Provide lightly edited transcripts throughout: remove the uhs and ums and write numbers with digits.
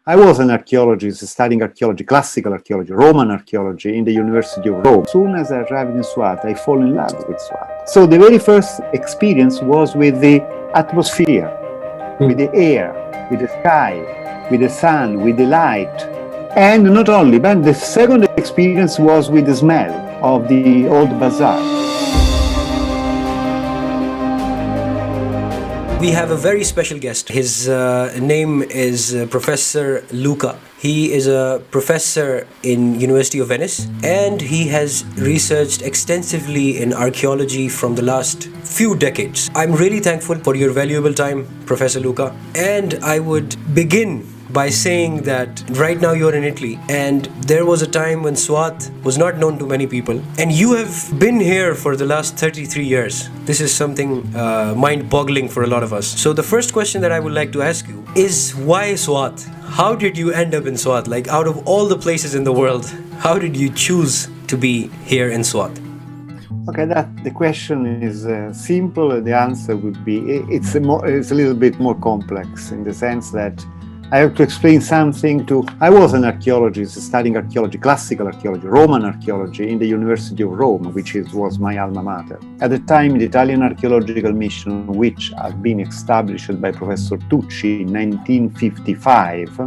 I was an archaeologist studying archaeology, classical archaeology, Roman archaeology in the University of Rome. As soon as I arrived in Swat, I fall in love with Swat. So the very first experience was with the atmosphere, with the air, with the sky, with the sun, with the light. And not only, but the second experience was with the smell of the old bazaar. We have a very special guest. His name is Professor Luca. He is a professor in University of Venice, and he has researched extensively in archaeology from the last few decades. I'm really thankful for your valuable time, Professor Luca. And I would begin by saying that right now you're in Italy, and there was a time when Swat was not known to many people, and you have been here for the last 33 years. This is something mind-boggling for a lot of us. So the first question that I would like to ask you is, why Swat? How did you end up in Swat? Like, out of all the places in the world, how did you choose to be here in Swat? Okay, the question is simple. The answer would be it's a little bit more complex in the sense that I have to explain something to... I was an archaeologist studying archaeology, classical archaeology, Roman archaeology in the University of Rome, which was my alma mater. At the time, the Italian Archaeological Mission, which had been established by Professor Tucci in 1955,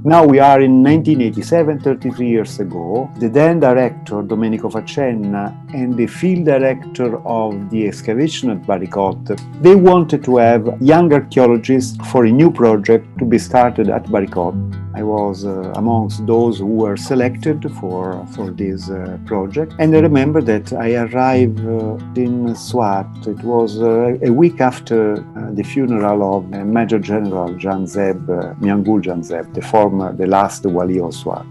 now we are in 1987, 33 years ago. The then director, Domenico Faccenna, and the field director of the excavation at Baricote, they wanted to have young archaeologists for a new project to be started at Baricote. I was amongst those who were selected for this project. And I remember that I arrived in Swat. It was a week after the funeral of Major General Miangul Janzeb, the last Wali of Swat.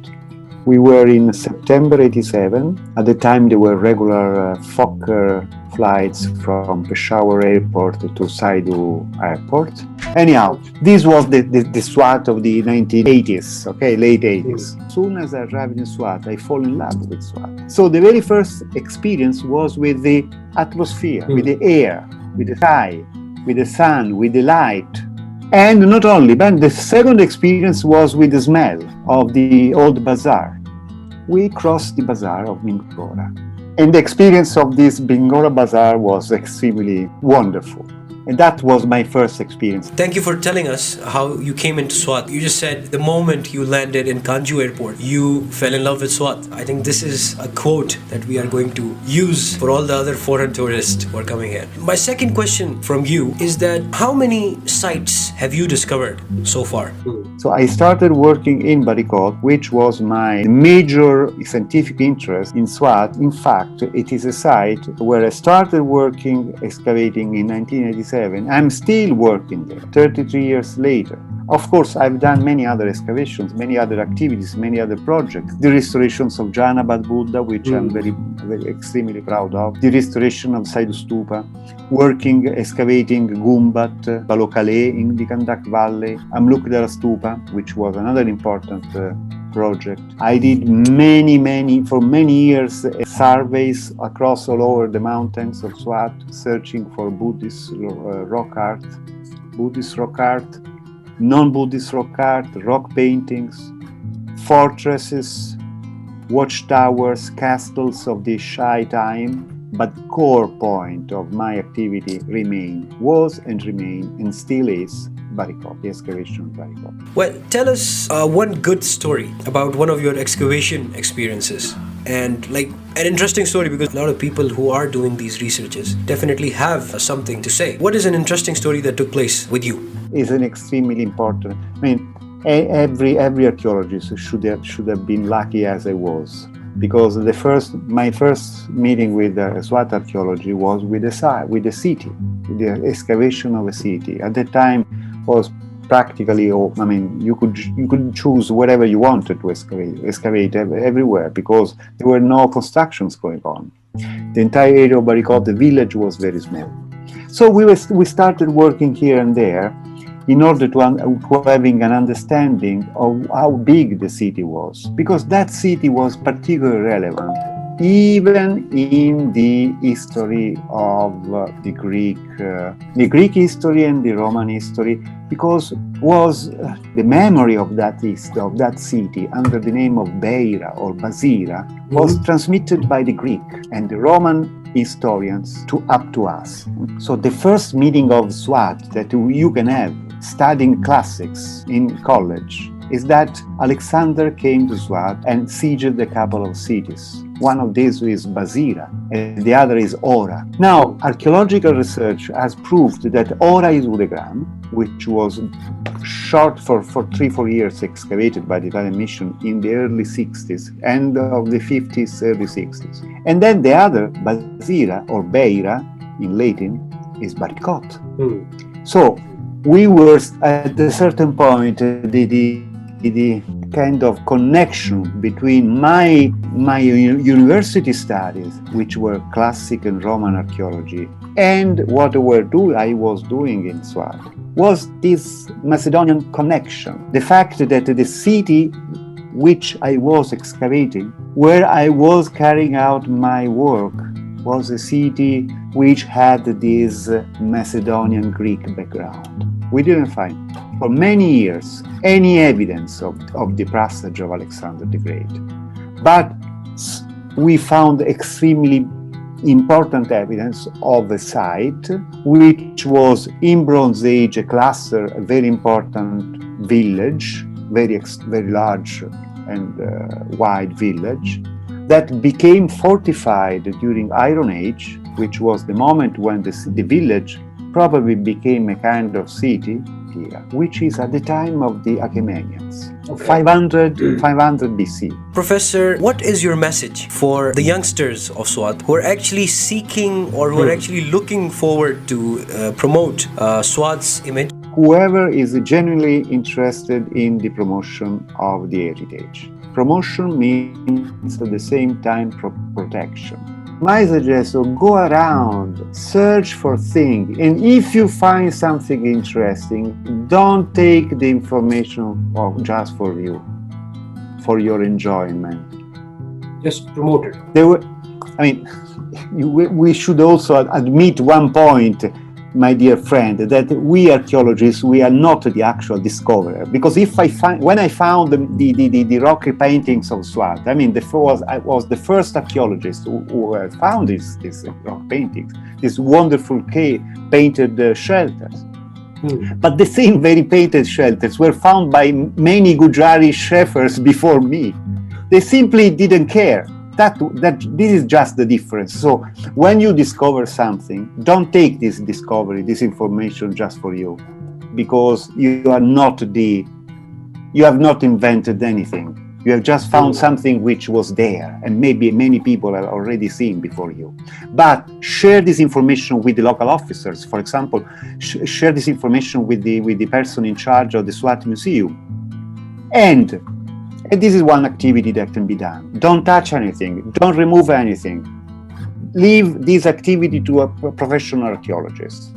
We were in September 87. At the time, there were regular Fokker flights from Peshawar Airport to Saidu Airport. Anyhow, this was the Swat of the 1980s, okay, late 80s. As soon as I arrived in Swat, I fall in love with Swat. So the very first experience was with the atmosphere, with the air, with the sky, with the sun, with the light. And not only, but the second experience was with the smell of the old bazaar. We crossed the bazaar of Bingora. And the experience of this Bingora bazaar was extremely wonderful. And that was my first experience. Thank you for telling us how you came into Swat. You just said the moment you landed in Kanju Airport, you fell in love with Swat. I think this is a quote that we are going to use for all the other foreign tourists who are coming here. My second question from you is that how many sites have you discovered so far? So I started working in Baricote, which was my major scientific interest in Swat. In fact, it is a site where I started working, excavating in 1987. I'm still working there 33 years later. Of course, I've done many other excavations, many other activities, many other projects. The restorations of Janabad Buddha, which I'm very extremely proud of. The restoration of Saidu Stupa. Working, excavating Gumbat, Balokale in the Kandak Valley. Amlukdara Stupa, which was another important project. I did for many years, surveys across all over the mountains of Swat, searching for Buddhist rock art, non-Buddhist rock art, rock paintings, fortresses, watchtowers, castles of the Shai time. But the core point of my activity was and still is Baricote, the excavation of Baricote. Well, tell us one good story about one of your excavation experiences. And like an interesting story, because a lot of people who are doing these researches definitely have something to say. What is an interesting story that took place with you? Is an extremely important. I mean, every archaeologist should have been lucky as I was, because my first meeting with Swat archaeology was with the city, with the excavation of a city. At that time, was practically, you could choose whatever you wanted to excavate everywhere, because there were no constructions going on. The entire area of Baricote, the village, was very small. So we started working here and there in order to having an understanding of how big the city was, because that city was particularly relevant even in the history of the Greek history and the Roman history, because was the memory of that city under the name of Beira or Basira was transmitted by the Greek and the Roman historians up to us. So the first meeting of Swat that you can have studying classics in college is that Alexander came to Swat and sieged a couple of cities. One of these is Basira, and the other is Ora. Now, archaeological research has proved that Ora is Udegram, which was short for 3-4 years excavated by the Italian mission in the early 60s, end of the 50s, early 60s. And then the other, Basira or Beira in Latin, is Baricot. So we were at a certain point, the kind of connection between my university studies, which were classic and Roman archaeology, and what I was doing in Swat, was this Macedonian connection. The fact that the city which I was excavating, where I was carrying out my work, was a city which had this Macedonian Greek background. We didn't find for many years any evidence of the passage of Alexander the Great. But we found extremely important evidence of a site which was in Bronze Age a cluster, a very important village, very large and wide village, that became fortified during Iron Age, which was the moment when the village probably became a kind of city here, which is at the time of the Achaemenians, 500 BC. Professor, what is your message for the youngsters of Swat who are actually seeking or who are actually looking forward to promote Swat's image? Whoever is genuinely interested in the promotion of the heritage. Promotion means at the same time protection. My suggestion, go around, search for things, and if you find something interesting, don't take the information just for you, for your enjoyment. Just promote it. We should also admit one point, my dear friend, that we archaeologists, we are not the actual discoverer. Because when I found the rock paintings of Swat, I was the first archaeologist who found these rock paintings, these wonderful painted shelters. But the same very painted shelters were found by many Gujarati shepherds before me. They simply didn't care. That this is just the difference. So when you discover something, don't take this discovery, this information just for you, because you have not invented anything. You have just found something which was there, and maybe many people have already seen before you. But share this information with the local officers. For example, share this information with the person in charge of the Swat Museum. And this is one activity that can be done. Don't touch anything. Don't remove anything. Leave this activity to a professional archaeologist.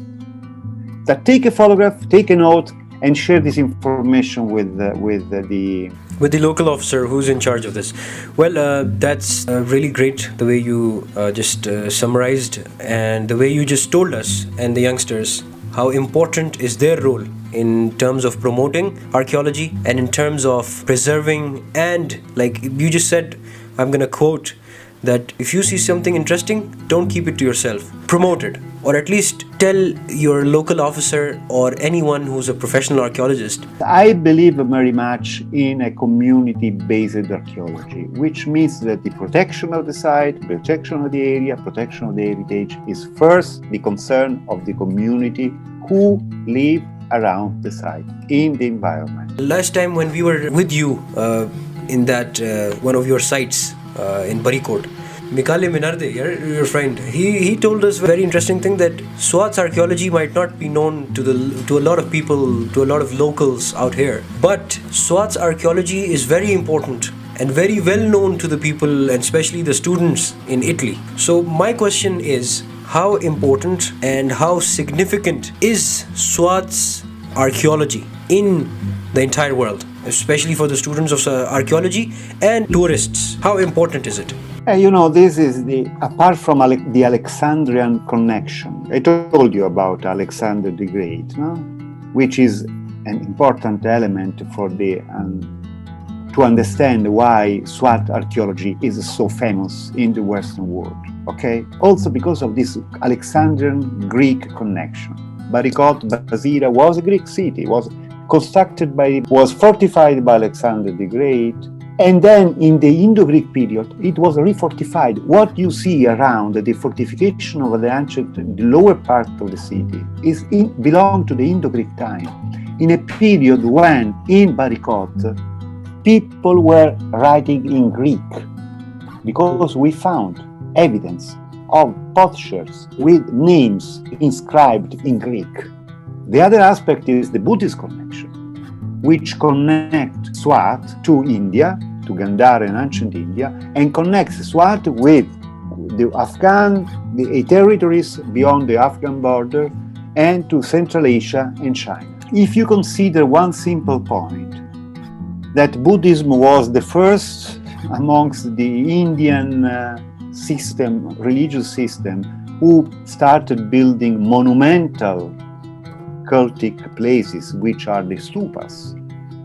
That take a photograph, take a note, and share this information with the local officer who's in charge of this. Well, that's really great, the way you just summarized and the way you just told us and the youngsters how important is their role in terms of promoting archaeology and in terms of preserving, and like you just said, I'm gonna quote that if you see something interesting, don't keep it to yourself. Promote it, or at least tell your local officer or anyone who's a professional archaeologist. I believe very much in a community-based archaeology, which means that the protection of the site, protection of the area, protection of the heritage is first the concern of the community who live around the site, in the environment. Last time when we were with you in that one of your sites in Barikot, Mikale Minarde, your friend, he told us a very interesting thing, that Swat's archaeology might not be known to a lot of people, to a lot of locals out here, but Swat's archaeology is very important and very well known to the people, and especially the students in Italy. So my question is, how important and how significant is Swat's archaeology in the entire world, especially for the students of archaeology and tourists? How important is it? This is apart from the Alexandrian connection. I told you about Alexander the Great, no? Which is an important element for to understand why Swat archaeology is so famous in the Western world. Okay, also because of this Alexandrian Greek connection. Barikot, Basira was a Greek city. Was fortified by Alexander the Great. And then in the Indo-Greek period, it was refortified. What you see around the fortification of the lower part of the city belonged to the Indo-Greek time, in a period when in Barikot, people were writing in Greek, because we found evidence of potsherds with names inscribed in Greek. The other aspect is the Buddhist connection, which connect Swat to India, to Gandhara and ancient India, and connects Swat with the territories beyond the Afghan border, and to Central Asia and China. If you consider one simple point, that Buddhism was the first amongst the Indian religious system, who started building monumental cultic places, which are the stupas.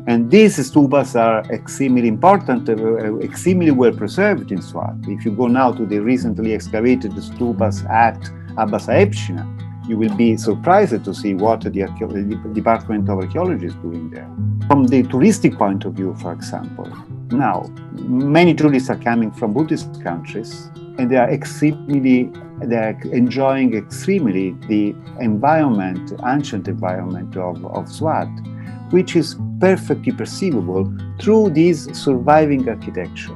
And these stupas are extremely important, extremely well preserved in Swat. If you go now to the recently excavated stupas at Abbasaepshina, you will be surprised to see what the Department of Archaeology is doing there. From the touristic point of view, for example, now many tourists are coming from Buddhist countries, and they are enjoying extremely the ancient environment of Swat, which is perfectly perceivable through this surviving architecture.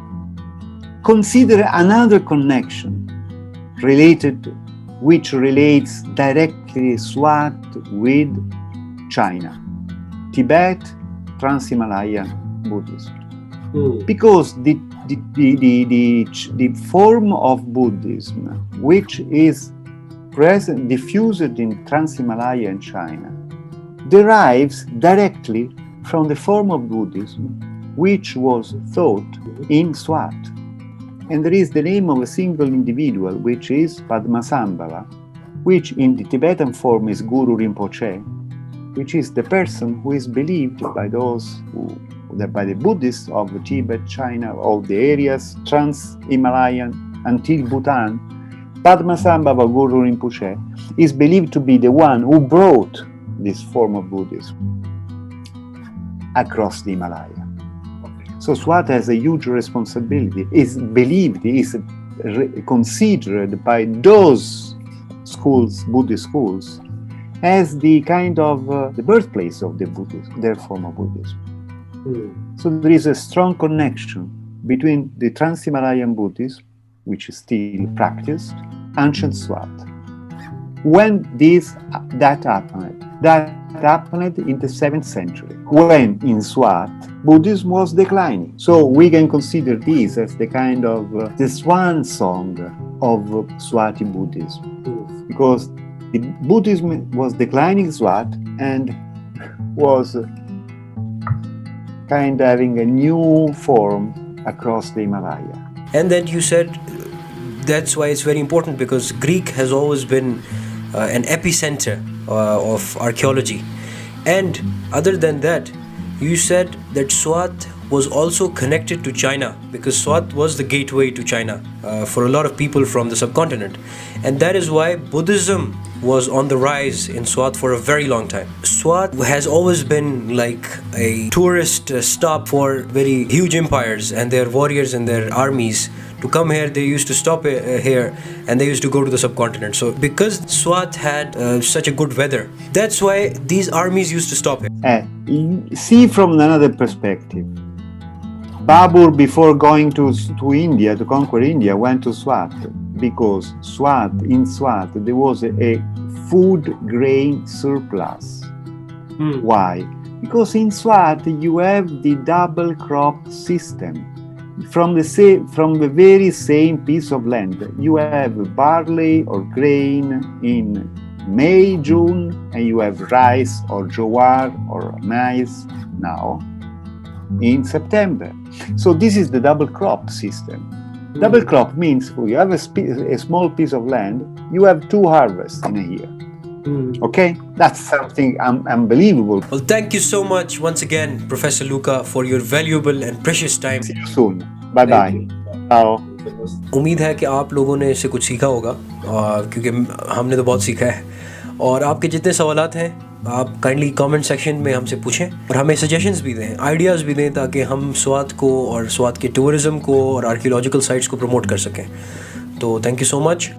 Consider another connection which relates directly Swat with China, Tibet, Trans-Himalayan Buddhism. Because the form of Buddhism, which is diffused in Trans-Himalaya and China, derives directly from the form of Buddhism which was taught in Swat. And there is the name of a single individual, which is Padmasambhava, which in the Tibetan form is Guru Rinpoche, which is the person who is believed by by the Buddhists of Tibet, China, all the areas, Trans-Himalayan until Bhutan. Padmasambhava Guru Rinpoche is believed to be the one who brought this form of Buddhism across the Himalaya. So Swat has a huge responsibility, is considered by those schools, Buddhist schools, as the kind of the birthplace of the Buddhism, their form of Buddhism. So there is a strong connection between the Trans-Himalayan Buddhism, which is still practiced, ancient Swat. When that happened in the 7th century, when in Swat Buddhism was declining. So we can consider this as the kind of the swan song of Swati Buddhism, because Buddhism was declining in Swat and was kind of having a new form across the Himalaya. And then you said that's why it's very important, because Greek has always been an epicenter of archaeology. And other than that, you said that Swat was also connected to China, because Swat was the gateway to China for a lot of people from the subcontinent. And that is why Buddhism was on the rise in Swat for a very long time. Swat has always been like a tourist stop for very huge empires and their warriors and their armies. To come here, they used to stop here and they used to go to the subcontinent. So because Swat had such a good weather, that's why these armies used to stop here. See from another perspective. Babur, before going to India, to conquer India, went to Swat, because in Swat there was a food grain surplus. Why? Because in Swat you have the double crop system. From the very same piece of land, you have barley or grain in May, June, and you have rice or jowar or maize now in September. So this is the double crop system. Double crop means you have a small piece of land, you have 2 harvests in a year. Okay, that's something unbelievable. Well, thank you so much once again, Professor Luca, for your valuable and precious time. See you soon. Bye bye. Ciao. उम्मीद है कि आप लोगों ने इससे कुछ सीखा होगा, क्योंकि हमने तो बहुत सीखा है। और आपके जितने सवालात हैं आप काइंडली कमेंट सेक्शन में हमसे पूछें और हमें सजेशंस भी दें, आइडियाज़ भी दें, ताकि हम स्वात को और स्वात के टूरिज़्म को और आर्कियोलॉजिकल साइट्स को प्रमोट कर सकें। तो थैंक यू सो मच।